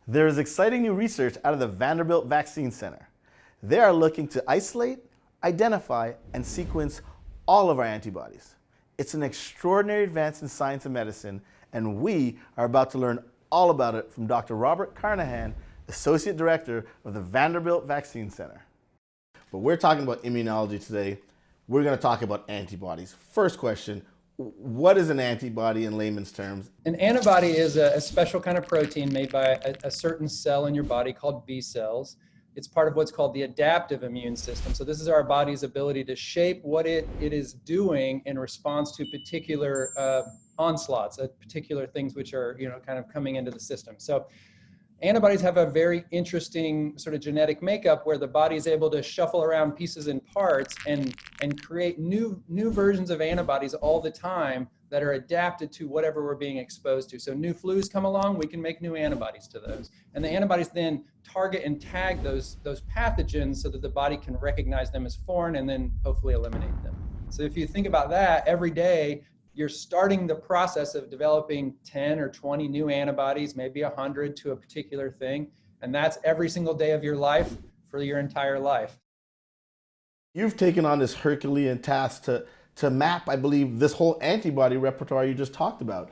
There is exciting new research out of the Vanderbilt Vaccine Center. They are looking to isolate, identify, and sequence all of our antibodies. It's an extraordinary advance in science and medicine, and we are about to learn all about it from Dr. Robert Carnahan, Associate Director of the Vanderbilt Vaccine Center. But we're talking about immunology today. We're going to talk about antibodies. First question, what is an antibody in layman's terms? An antibody is a special kind of protein made by a certain cell in your body called B cells. It's part of what's called the adaptive immune system. So this is our body's ability to shape what it is doing in response to particular onslaughts, particular things which are kind of coming into the system. So antibodies have a very interesting sort of genetic makeup where the body is able to shuffle around pieces and parts and create new versions of antibodies all the time that are adapted to whatever we're being exposed to. So new flus come along, we can make new antibodies to those. And the antibodies then target and tag those pathogens so that the body can recognize them as foreign and then hopefully eliminate them. So if you think about that, every day, you're starting the process of developing 10 or 20 new antibodies, maybe 100 to a particular thing. And that's every single day of your life for your entire life. You've taken on this Herculean task to map, I believe, this whole antibody repertoire you just talked about.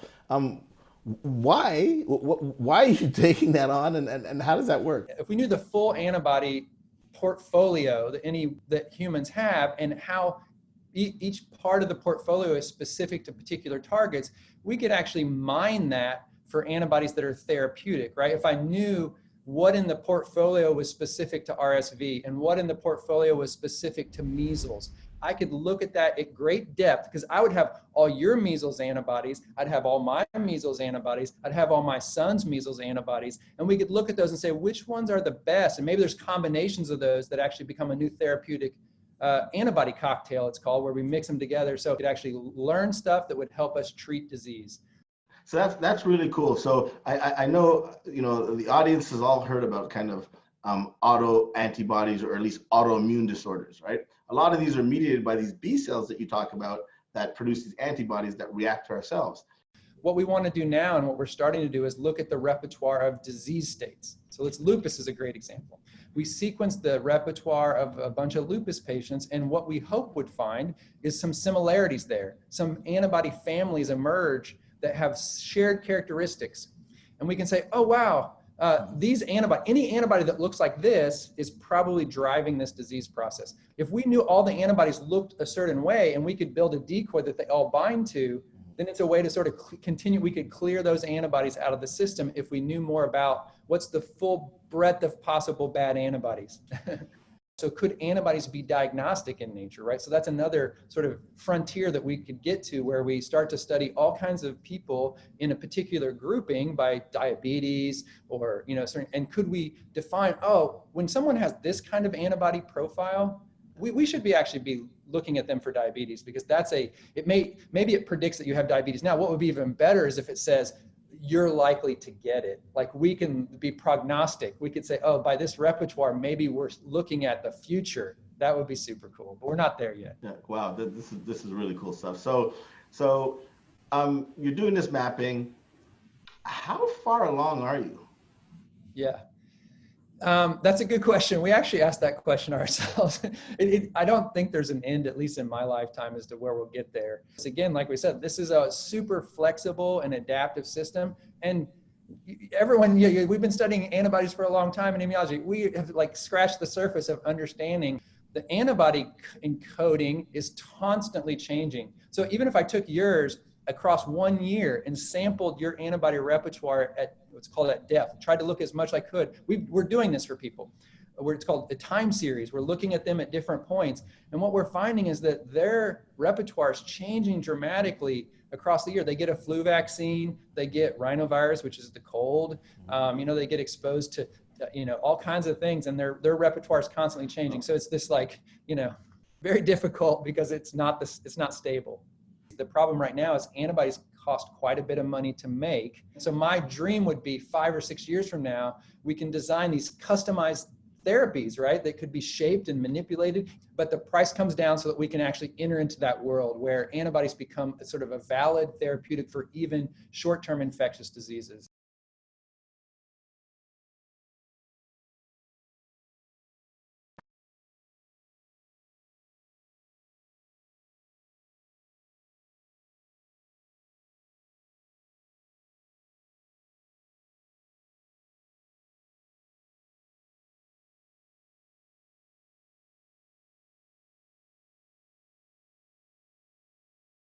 Why are you taking that on, and how does that work? If we knew the full antibody portfolio that humans have and how each part of the portfolio is specific to particular targets, we could actually mine that for antibodies that are therapeutic, right? If I knew what in the portfolio was specific to RSV and what in the portfolio was specific to measles, I could look at that at great depth because I would have all your measles antibodies, I'd have all my measles antibodies, I'd have all my son's measles antibodies, and we could look at those and say which ones are the best, and maybe there's combinations of those that actually become a new therapeutic antibody cocktail, it's called, where we mix them together so we could actually learn stuff that would help us treat disease. So that's really cool. So I know the audience has all heard about kind of auto antibodies, or at least autoimmune disorders, right? A lot of these are mediated by these B cells that you talk about that produce these antibodies that react to our cells. What we want to do now and what we're starting to do is look at the repertoire of disease states. So lupus is a great example. We sequenced the repertoire of a bunch of lupus patients, and what we hope would find is some similarities there. Some antibody families emerge that have shared characteristics. And we can say, oh, wow, any antibody that looks like this is probably driving this disease process. If we knew all the antibodies looked a certain way and we could build a decoy that they all bind to, then it's a way to sort of continue. We could clear those antibodies out of the system if we knew more about what's the full breadth of possible bad antibodies. So could antibodies be diagnostic in nature, right? So that's another sort of frontier that we could get to where we start to study all kinds of people in a particular grouping by diabetes or, and could we define, when someone has this kind of antibody profile, we should actually be looking at them for diabetes because maybe it predicts that you have diabetes. Now, what would be even better is if it says, you're likely to get it. Like we can be prognostic. We could say, by this repertoire, maybe we're looking at the future. That would be super cool, but we're not there yet. Yeah, wow, this is really cool stuff. So you're doing this mapping. How far along are you? Yeah. That's a good question. We actually asked that question ourselves. I don't think there's an end, at least in my lifetime, as to where we'll get there. Again, like we said, this is a super flexible and adaptive system. And everyone, we've been studying antibodies for a long time in immunology. We have scratched the surface of understanding the antibody encoding is constantly changing. So even if I took yours across 1 year and sampled your antibody repertoire at what's called at depth, tried to look as much as I could. We're doing this for people. It's called a time series. We're looking at them at different points. And what we're finding is that their repertoire is changing dramatically across the year. They get a flu vaccine, they get rhinovirus, which is the cold. They get exposed to all kinds of things, and their repertoire is constantly changing. So it's this very difficult because it's not stable. The problem right now is antibodies cost quite a bit of money to make. So my dream would be 5 or 6 years from now, we can design these customized therapies, right, that could be shaped and manipulated, but the price comes down so that we can actually enter into that world where antibodies become sort of a valid therapeutic for even short-term infectious diseases.